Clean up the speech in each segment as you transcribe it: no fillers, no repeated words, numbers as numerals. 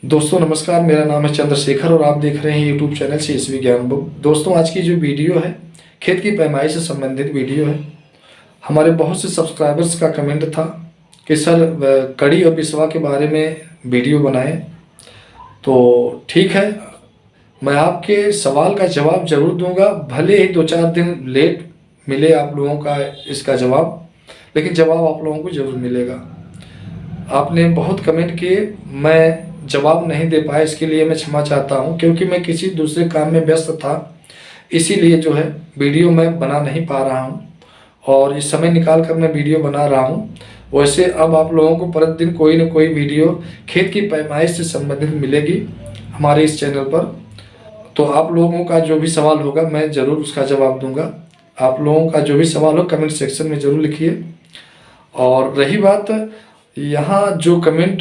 दोस्तों नमस्कार, मेरा नाम है चंद्रशेखर और आप देख रहे हैं यूट्यूब चैनल CSV ज्ञान बुक। दोस्तों आज की जो वीडियो है खेत की पैमाई से संबंधित वीडियो है। हमारे बहुत से सब्सक्राइबर्स का कमेंट था कि सर कड़ी और बिस्वा के बारे में वीडियो बनाएं। तो ठीक है, मैं आपके सवाल का जवाब जरूर दूंगा, भले ही 2-4 दिन लेट मिले आप लोगों का इसका जवाब, लेकिन जवाब आप लोगों को जरूर मिलेगा। आपने बहुत कमेंट किए, मैं जवाब नहीं दे पाया, इसके लिए मैं क्षमा चाहता हूं, क्योंकि मैं किसी दूसरे काम में व्यस्त था, इसीलिए जो है वीडियो मैं बना नहीं पा रहा हूं और इस समय निकाल कर मैं वीडियो बना रहा हूं। वैसे अब आप लोगों को प्रतिदिन कोई न कोई वीडियो खेत की पैमाइश से संबंधित मिलेगी हमारे इस चैनल पर। तो आप लोगों का जो भी सवाल होगा मैं ज़रूर उसका जवाब दूंगा। आप लोगों का जो भी सवाल हो कमेंट सेक्शन में ज़रूर लिखिए। और रही बात यहाँ जो कमेंट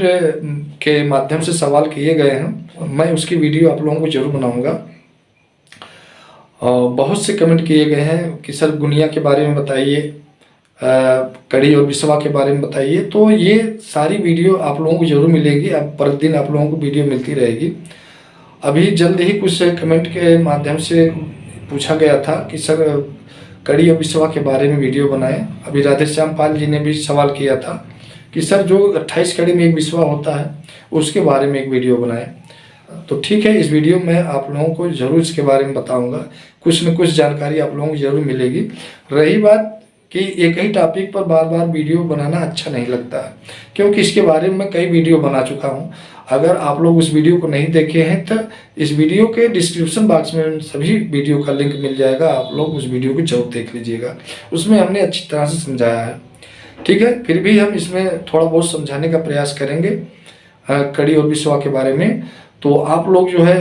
के माध्यम से सवाल किए गए हैं, मैं उसकी वीडियो आप लोगों को जरूर बनाऊंगा। बहुत से कमेंट किए गए हैं कि सर गुनिया के बारे में बताइए, कड़ी और बिस्वा के बारे में बताइए। तो ये सारी वीडियो आप लोगों को जरूर मिलेगी। अब प्रतिदिन आप लोगों को वीडियो मिलती रहेगी। अभी जल्द ही कुछ कमेंट के माध्यम से पूछा गया था कि सर कड़ी और बिस्वा के बारे में वीडियो बनाएं। अभी राधेश्याम पाल जी ने भी सवाल किया था कि सर जो 28 कड़ी में एक बिस्वा होता है उसके बारे में एक वीडियो बनाएं। तो ठीक है, इस वीडियो में आप लोगों को ज़रूर इसके बारे में बताऊंगा, कुछ न कुछ जानकारी आप लोगों को ज़रूर मिलेगी। रही बात कि एक ही टॉपिक पर बार बार वीडियो बनाना अच्छा नहीं लगता है, क्योंकि इसके बारे में मैं कई वीडियो बना चुका हूँ। अगर आप लोग उस वीडियो को नहीं देखे हैं तो इस वीडियो के डिस्क्रिप्शन बॉक्स में सभी वीडियो का लिंक मिल जाएगा, आप लोग उस वीडियो को जरूर देख लीजिएगा। उसमें हमने अच्छी तरह से समझाया है। ठीक है, फिर भी हम इसमें थोड़ा बहुत समझाने का प्रयास करेंगे कड़ी और बिस्वा के बारे में। तो आप लोग जो है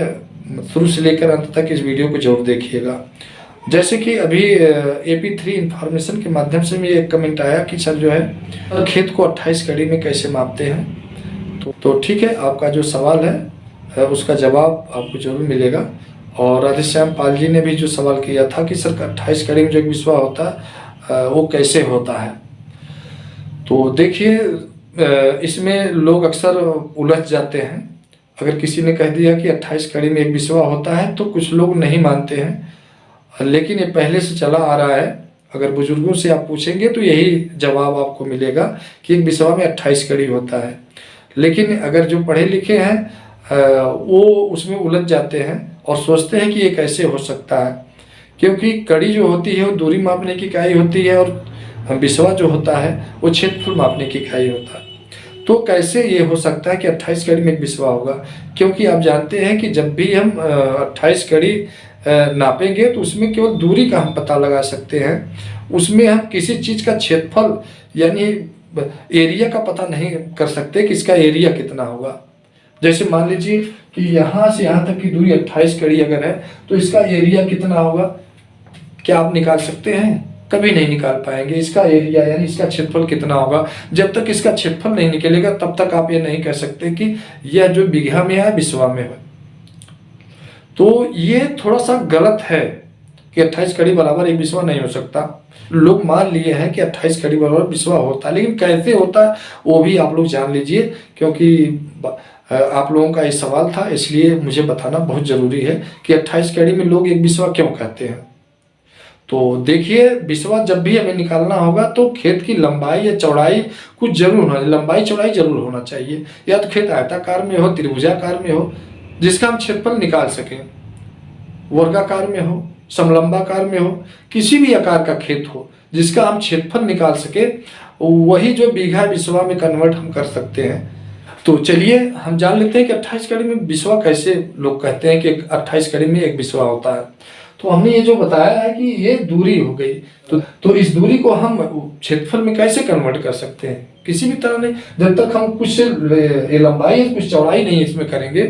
शुरू से लेकर अंत तक इस वीडियो को जरूर देखिएगा। जैसे कि अभी AP3 इंफॉर्मेशन के माध्यम से भी एक कमेंट आया कि सर जो है खेत को 28 कड़ी में कैसे मापते हैं। तो ठीक है, आपका जो सवाल है उसका जवाब आपको जरूर मिलेगा। और राधेश्याम पाल जी ने भी जो सवाल किया था कि सर 28 कड़ी में जो बिस्वा होता है वो कैसे होता है। तो देखिए, इसमें लोग अक्सर उलझ जाते हैं। अगर किसी ने कह दिया कि 28 कड़ी में एक बिस्वा होता है तो कुछ लोग नहीं मानते हैं, लेकिन ये पहले से चला आ रहा है। अगर बुजुर्गों से आप पूछेंगे तो यही जवाब आपको मिलेगा कि एक बिस्वा में 28 कड़ी होता है। लेकिन अगर जो पढ़े लिखे हैं वो उसमें उलझ जाते हैं और सोचते हैं कि ये कैसे हो सकता है, क्योंकि कड़ी जो होती है वो दूरी मापने की इकाई होती है और बिस्वा जो होता है वो क्षेत्रफल मापने की इकाई होता है। तो कैसे ये हो सकता है कि 28 कड़ी में एक बिस्वा होगा, क्योंकि आप जानते हैं कि जब भी हम 28 कड़ी नापेंगे तो उसमें केवल दूरी का हम पता लगा सकते हैं। उसमें हम किसी चीज़ का क्षेत्रफल यानी एरिया का पता नहीं कर सकते कि इसका एरिया कितना होगा। जैसे मान लीजिए कि यहाँ से यहाँ तक की दूरी 28 कड़ी अगर है तो इसका एरिया कितना होगा, क्या आप निकाल सकते हैं? कभी नहीं निकाल पाएंगे। इसका एरिया यानी इसका क्षेत्रफल कितना होगा, जब तक इसका क्षेत्रफल नहीं निकलेगा तब तक आप ये नहीं कह सकते कि यह जो बीघा में है बिस्वा में है। तो ये थोड़ा सा गलत है कि 28 कड़ी बराबर एक बिस्वा नहीं हो सकता। लोग मान लिए हैं कि 28 कड़ी बराबर बिस्वा होता है, लेकिन कैसे होता है वो भी आप लोग जान लीजिए, क्योंकि आप लोगों का ये सवाल था, इसलिए मुझे बताना बहुत जरूरी है कि 28 कड़ी में लोग एक बिस्वा क्यों कहते हैं। तो देखिए, बिस्वा जब भी हमें निकालना होगा तो खेत की लंबाई या चौड़ाई कुछ जरूर होना चाहिए, लंबाई चौड़ाई जरूर होना चाहिए। या तो खेत आयताकार में हो, त्रिभुजाकार में हो जिसका हम क्षेत्रफल निकाल सकें, वर्गाकार में हो, समलंबाकार में हो, किसी भी आकार का खेत हो जिसका हम क्षेत्रफल निकाल सके, वही जो बीघा बिस्वा में कन्वर्ट हम कर सकते हैं। तो चलिए हम जान लेते हैं कि 28 कड़ी में बिस्वा कैसे लोग कहते हैं कि 28 कड़ी में एक बिस्वा होता है। तो हमने ये जो बताया है कि ये दूरी हो गई, तो इस दूरी को हम क्षेत्रफल में कैसे कन्वर्ट कर सकते हैं? किसी भी तरह नहीं, जब तक हम कुछ लंबाई कुछ चौड़ाई नहीं इसमें करेंगे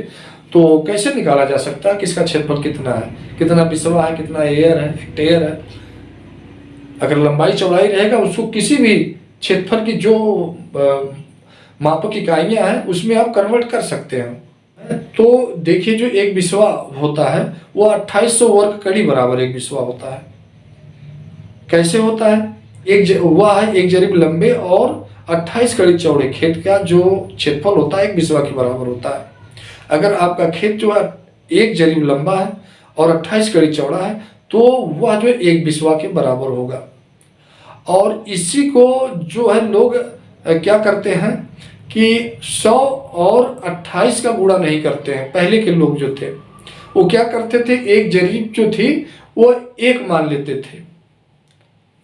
तो कैसे निकाला जा सकता है कि इसका क्षेत्रफल कितना है, कितना बिस्वा है, कितना एयर है, हेक्टेयर है। अगर लंबाई चौड़ाई रहेगा उसको किसी भी क्षेत्रफल की जो मापक इकाइयां हैं उसमें आप कन्वर्ट कर सकते हैं। तो देखिए, जो एक बिस्वा होता है वो 2800 वर्ग कड़ी बराबर एक बिस्वा होता है। कैसे होता है? वह है एक जरीब लंबे और 28 कड़ी चौड़े खेत का जो क्षेत्रफल होता है एक बिस्वा के बराबर होता है। अगर आपका खेत जो है 1 जरीब लंबा है और 28 कड़ी चौड़ा है तो वह जो है 1 बिस्वा के बराबर होगा। और इसी को जो है लोग क्या करते हैं कि 100 और 28 का गुणा नहीं करते हैं। पहले के लोग जो थे वो क्या करते थे, 1 जरीब जो थी वो 1 मान लेते थे,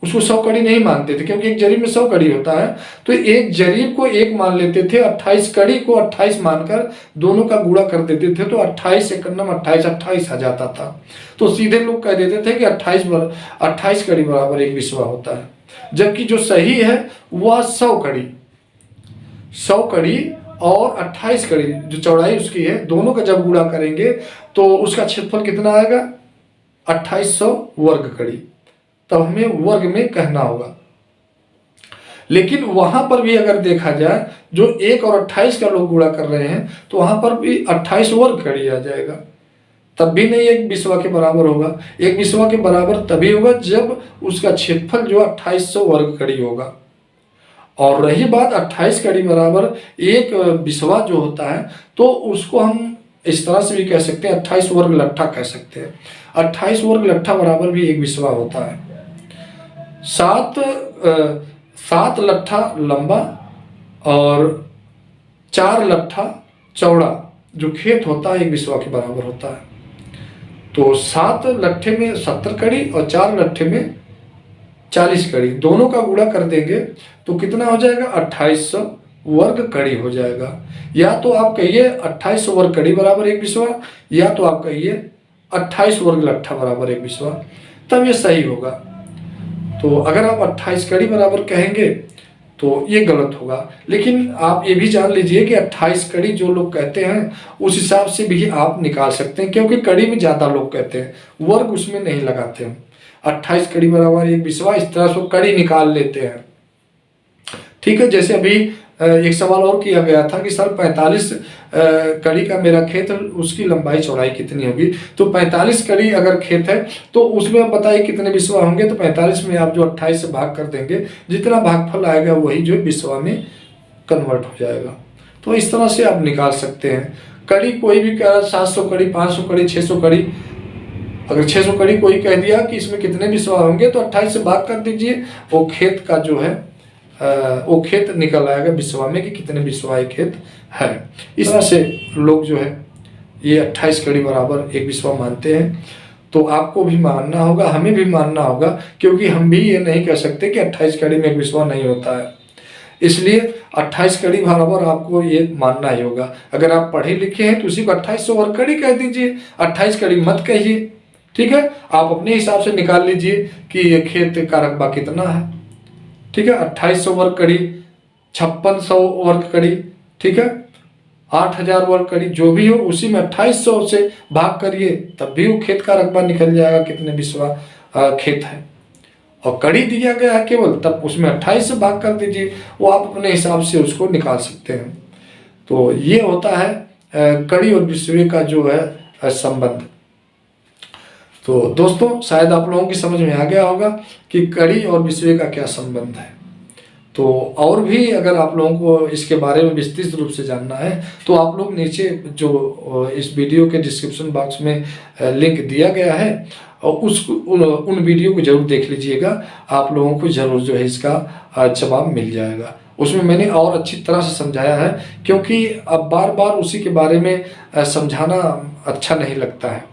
उसको 100 कड़ी नहीं मानते थे, क्योंकि 1 जरीब में 100 कड़ी होता है। तो 1 जरीब को 1 मान लेते थे, 28 कड़ी को 28 मानकर दोनों का गुणा कर देते थे, तो 28 एकन्नम 28 28 आ जाता था। तो सीधे लोग कह देते थे कि 28 कड़ी बराबर 1 बिस्वा होता है। जबकि जो सही है वह 100 कड़ी और 28 कड़ी जो चौड़ाई उसकी है, दोनों का जब गुणा करेंगे तो उसका क्षेत्रफल कितना आएगा, 2800 वर्ग कड़ी। तब हमें वर्ग में कहना होगा। लेकिन वहां पर भी अगर देखा जाए जो 1 और 28 का लोग गुणा कर रहे हैं तो वहां पर भी 28 वर्ग कड़ी आ जाएगा, तब भी नहीं 1 बिस्वा के बराबर होगा। 1 बिस्वा के बराबर तभी होगा जब उसका क्षेत्रफल जो 2800 वर्ग कड़ी होगा। और रही बात 28 कड़ी बराबर 1 बिस्वा जो होता है, तो उसको हम इस तरह से भी कह सकते हैं, 28 वर्ग लट्ठा कह सकते हैं। 28 वर्ग लट्ठा बराबर भी 1 बिस्वा होता है। 7 लट्ठा लंबा और 4 लट्ठा चौड़ा जो खेत होता है 1 बिस्वा के बराबर होता है। तो 7 लट्ठे में 70 कड़ी और 4 लट्ठे में 40 कड़ी, दोनों का गुणा कर देंगे तो कितना हो जाएगा, 2800 वर्ग कड़ी हो जाएगा। या तो आप कहिए 2800 वर्ग कड़ी बराबर 1 बिस्वा, या तो आप कहिए 28 वर्ग लट्ठा बराबर 1 बिस्वा, तब ये सही होगा। तो अगर आप 28 कड़ी बराबर कहेंगे तो ये गलत होगा। लेकिन आप ये भी जान लीजिए कि 28 कड़ी जो लोग कहते हैं उस हिसाब से भी आप निकाल सकते हैं, क्योंकि कड़ी में ज़्यादा लोग कहते हैं, वर्ग उसमें नहीं लगाते हैं। 28 कड़ी बराबर 1 बिस्वा, इस तरह से कड़ी निकाल लेते हैं। ठीक है, जैसे अभी एक सवाल और किया गया था कि सर 45 कड़ी का मेरा खेत, उसकी लंबाई चौड़ाई कितनी होगी। तो 45 कड़ी अगर खेत है तो उसमें आप बताइए कितने बिस्वा होंगे। तो 45 में आप जो 28 से भाग कर देंगे, जितना भागफल आएगा वही जो बिस्वा में कन्वर्ट हो जाएगा। तो इस तरह से आप निकाल सकते हैं। कड़ी कोई भी कह रहा 700 कड़ी, 500 कड़ी, 600 कड़ी, अगर 600 कड़ी कोई कह दिया कि इसमें कितने बिस्वा होंगे तो 28 से भाग कर दीजिए, वो खेत का जो है वो खेत निकल आएगा बिस्वा में कि कितने बिस्वा खेत है। इस तरह से लोग जो है ये 28 कड़ी बराबर 1 बिस्वा मानते हैं। तो आपको भी मानना होगा, हमें भी मानना होगा, क्योंकि हम भी ये नहीं कह सकते कि 28 कड़ी में 1 बिस्वा नहीं होता है। इसलिए 28 कड़ी बराबर आपको ये मानना ही होगा। अगर आप पढ़े लिखे हैं तो उसी को 2800 वर्ग कड़ी कह दीजिए, 28 कड़ी मत कहिए। ठीक है, आप अपने हिसाब से निकाल लीजिए कि ये खेत का रकबा कितना है। ठीक है, 2800 वर्ग कड़ी, 5600 वर्ग कड़ी, ठीक है, 8000 वर्ग कड़ी, जो भी हो उसी में 2800 से भाग करिए, तब भी वो खेत का रकबा निकल जाएगा कितने बिस्वा खेत है। और कड़ी दिया गया है केवल, तब उसमें 28 से भाग कर दीजिए, वो आप अपने हिसाब से उसको निकाल सकते हैं। तो ये होता है कड़ी और बिस्वे का जो है संबंध। तो दोस्तों शायद आप लोगों की समझ में आ गया होगा कि कड़ी और बिस्वे का क्या संबंध है। तो और भी अगर आप लोगों को इसके बारे में विस्तृत रूप से जानना है तो आप लोग नीचे जो इस वीडियो के डिस्क्रिप्शन बॉक्स में लिंक दिया गया है और उन वीडियो को जरूर देख लीजिएगा। आप लोगों को जरूर जो है इसका जवाब मिल जाएगा। उसमें मैंने और अच्छी तरह से समझाया है, क्योंकि अब बार बार उसी के बारे में समझाना अच्छा नहीं लगता है।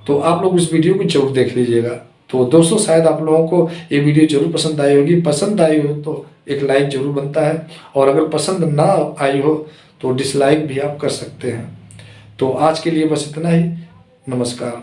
तो आप लोग इस वीडियो को जरूर देख लीजिएगा। तो दोस्तों शायद आप लोगों को ये वीडियो जरूर पसंद आई होगी। पसंद आई हो तो एक लाइक जरूर बनता है, और अगर पसंद ना आई हो तो डिसलाइक भी आप कर सकते हैं। तो आज के लिए बस इतना ही। नमस्कार।